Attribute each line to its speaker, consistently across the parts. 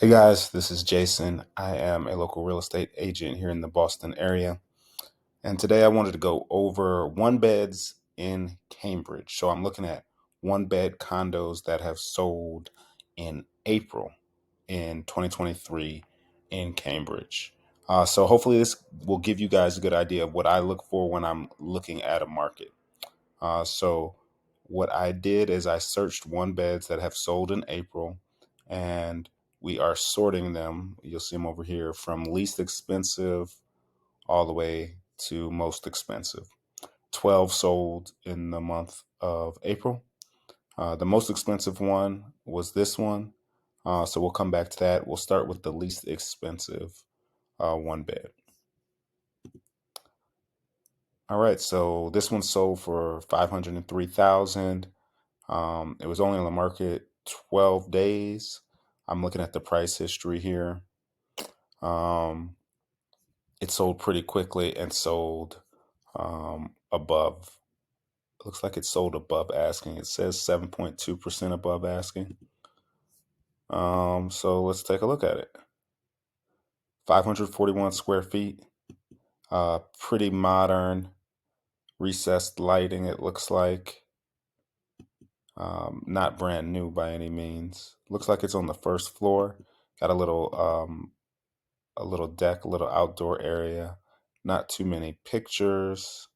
Speaker 1: Hey guys, this is Jason. I am a local real estate agent here in the Boston area. And today I wanted to go over one beds in Cambridge. So I'm looking at one bed condos that have sold in April in 2023 in Cambridge. So hopefully this will give you guys a good idea of what I look for when I'm looking at a market. So what I did is I searched one beds that have sold in April, and we are sorting them. You'll see them over here from least expensive all the way to most expensive. 12 sold in the month of April. The most expensive one was this one. So we'll come back to that. We'll start with the least expensive one bed. All right, so this one sold for 503,000. It was only on the market 12 days. I'm looking at the price history here. Um, it sold pretty quickly and sold above. It looks like it sold above asking. It says 7.2% above asking. So let's take a look at it. 541 square feet. Pretty modern, recessed lighting, it looks like. Not brand new by any means. Looks like it's on the first floor. Got a little deck, a little outdoor area. Not too many pictures,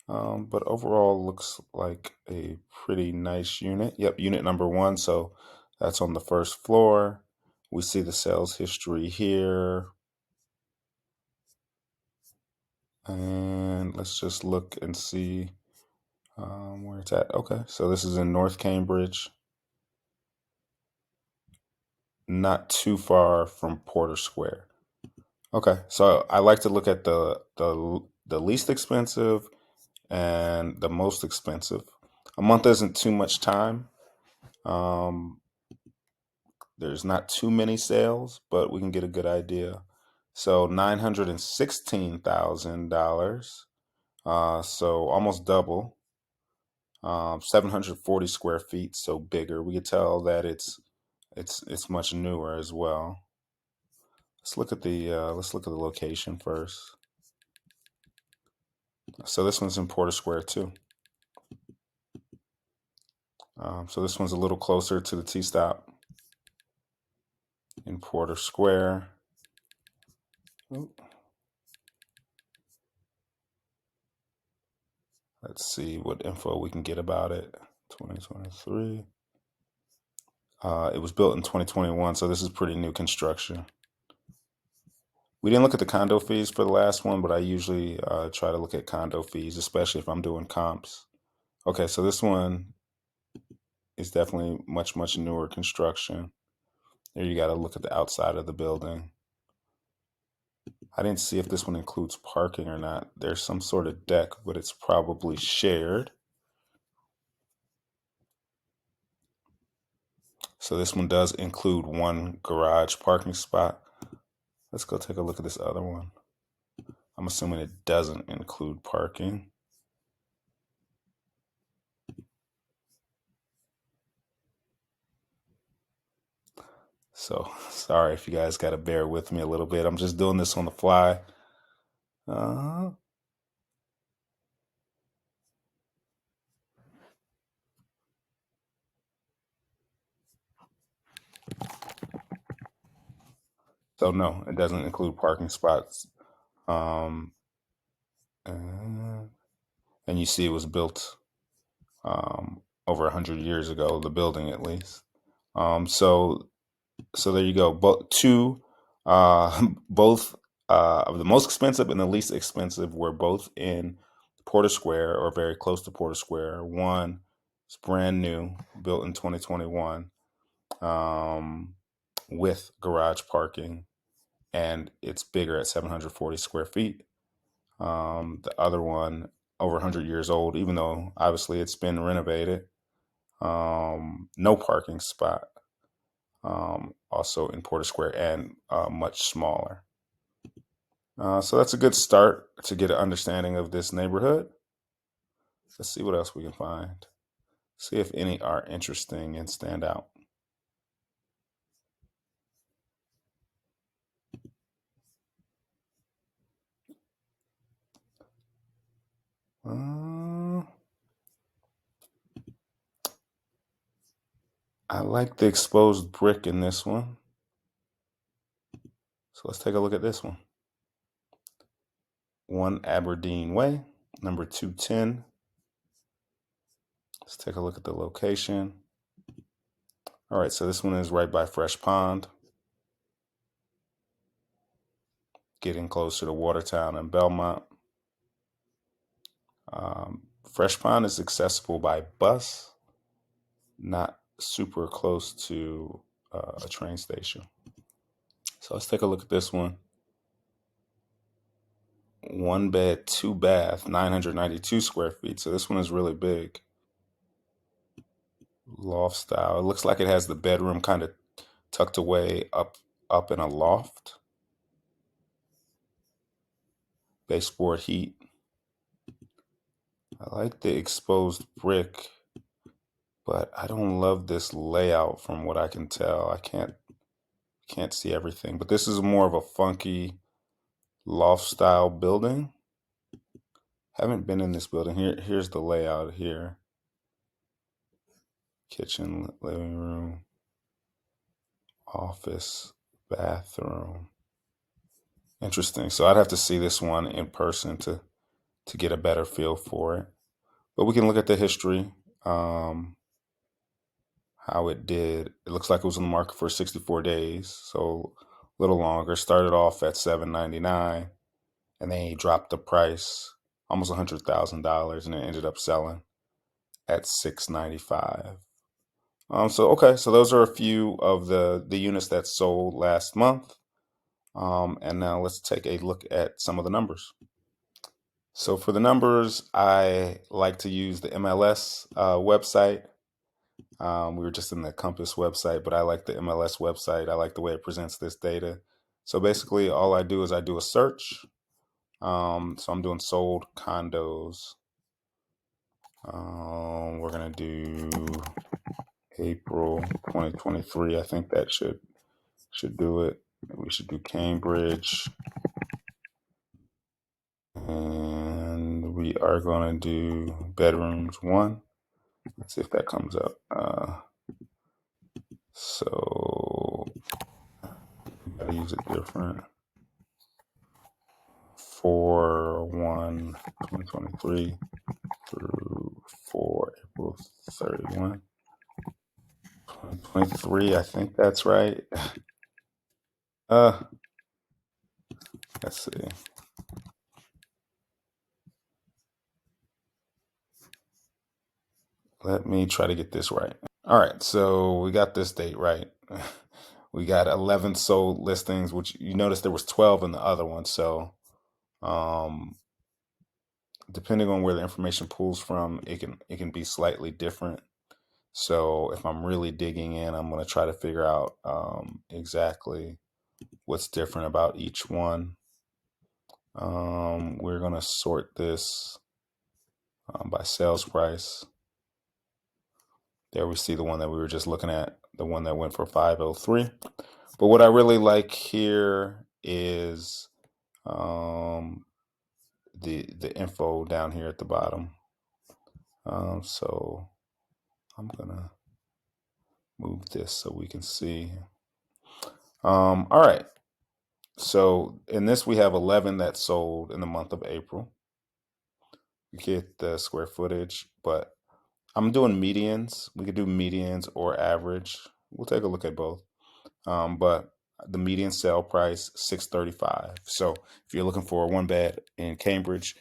Speaker 1: but overall looks like a pretty nice unit. Yep, unit number one. So that's on the first floor. We see the sales history here. And let's just look and see where it's at. Okay, so this is in North Cambridge, not too far from Porter Square. Okay, so I like to look at the least expensive and the most expensive. A month isn't too much time. Um, there's not too many sales, but we can get a good idea. So $916,000. So almost double. 740 square feet, so bigger. We could tell that it's much newer as well. Let's look at the location first. So this one's in Porter Square too. So this one's a little closer to the T stop in Porter Square. Ooh. Let's see what info we can get about it. 2023. It was built in 2021, so this is pretty new construction. We didn't look at the condo fees for the last one, but I usually try to look at condo fees, especially if I'm doing comps. Okay, so this one is definitely much newer construction. There you got to look at the outside of the building. I didn't see if this one includes parking or not. There's some sort of deck, but it's probably shared. So this one does include one garage parking spot. Let's go take a look at this other one. I'm assuming it doesn't include parking. So sorry if you guys got to bear with me a little bit. I'm just doing this on the fly. Uh, so no, it doesn't include parking spots. Um, and, and you see it was built over 100 years ago, the building at least. So there you go. Both of the most expensive and the least expensive were both in Porter Square or very close to Porter Square. One is brand new, built in 2021, um, with garage parking, and it's bigger at 740 square feet. The other one over 100 years old, even though obviously it's been renovated. No parking spot. Also in Porter Square and much smaller. So that's a good start to get an understanding of this neighborhood. Let's see what else we can find. See if any are interesting and stand out. I like the exposed brick in this one. So let's take a look at this one. 1 Aberdeen Way, number 210. Let's take a look at the location. All right, so this one is right by Fresh Pond, getting closer to Watertown and Belmont. Fresh Pond is accessible by bus, not super close to a train station. So let's take a look at this one. 1 bed, 2 bath, 992 square feet. So this one is really big. Loft style. It looks like it has the bedroom kind of tucked away up in a loft. Baseboard heat. I like the exposed brick, but I don't love this layout from what I can tell. I can't see everything, but this is more of a funky loft style building. Haven't been in this building. Here's the layout here. Kitchen, living room, office, bathroom. Interesting. So I'd have to see this one in person to get a better feel for it. But we can look at the history, how it did. It looks like it was on the market for 64 days, so a little longer. Started off at $799, and then he dropped the price almost $100,000, and it ended up selling at $695. So those are a few of the units that sold last month. And now let's take a look at some of the numbers. So for the numbers, I like to use the MLS website. We were just in the Compass website, but I like the MLS website. I like the way it presents this data. So basically, all I do is I do a search. So I'm doing sold condos. We're gonna do April 2023. I think that should do it. We should do Cambridge, and we are gonna do bedrooms 1. Let's see if that comes up. So I use it different. 4/1/2023 through 4/31/2023. I think that's right. Let's see. Let me try to get this right. All right, so we got this date right. We got 11 sold listings, which you notice there was 12 in the other one. So depending on where the information pulls from, it can be slightly different. So if I'm really digging in, I'm going to try to figure out exactly what's different about each one. We're going to sort this by sales price. There we see the one that we were just looking at, the one that went for 503. But what I really like here is the info down here at the bottom. So I'm gonna move this so we can see. All right. So in this we have 11 that sold in the month of April. You get the square footage, but I'm doing medians. We could do medians or average. We'll take a look at both. But the median sale price $635. So if you're looking for a 1 bed in Cambridge,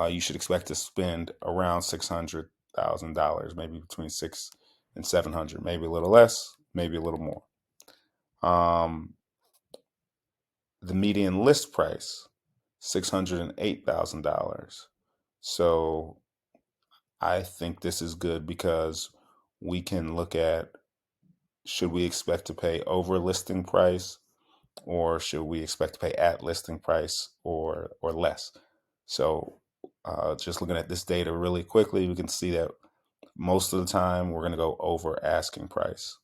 Speaker 1: you should expect to spend around $600,000, maybe between 6 and 700, maybe a little less, maybe a little more. The median list price $608,000. So I think this is good because we can look at, should we expect to pay over listing price, or should we expect to pay at listing price or less? So just looking at this data really quickly, we can see that most of the time we're going to go over asking price.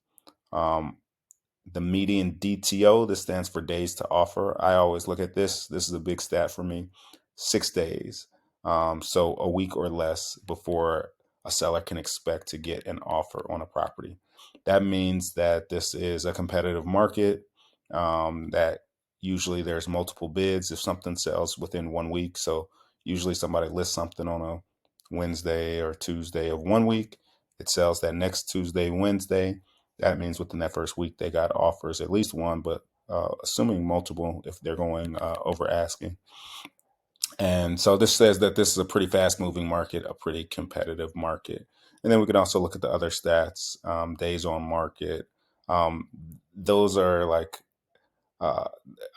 Speaker 1: The median DTO, this stands for days to offer. I always look at this. This is a big stat for me. 6 days. So a week or less before a seller can expect to get an offer on a property. That means that this is a competitive market, that usually there's multiple bids if something sells within 1 week. So usually somebody lists something on a Wednesday or Tuesday of 1 week. It sells that next Tuesday, Wednesday. That means within that first week, they got offers, at least one, but assuming multiple if they're going over asking. And so this says that this is a pretty fast moving market, a pretty competitive market. And then we can also look at the other stats, days on market. Um, those are like, uh,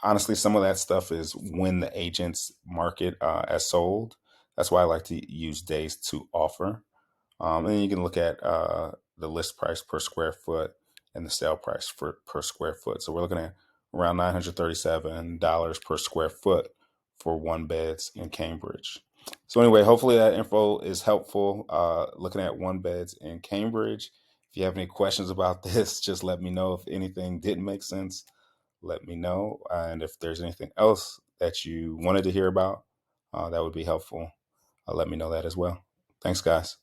Speaker 1: honestly, some of that stuff is when the agents market as sold. That's why I like to use days to offer. And then you can look at the list price per square foot and the sale price per square foot. So we're looking at around $937 per square foot for one beds in Cambridge. So anyway, hopefully that info is helpful looking at one beds in Cambridge. If you have any questions about this, just let me know. If anything didn't make sense, let me know. And if there's anything else that you wanted to hear about, that would be helpful. Let me know that as well. Thanks, guys.